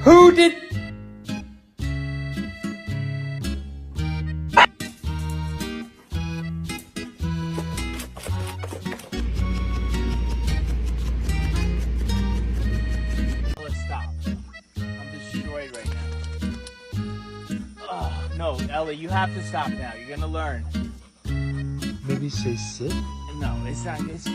Who did? Let's stop. I'm destroyed right now. Oh, no, Ellie, you have to stop now. You're gonna learn. Maybe say sit? No, it's not. It's...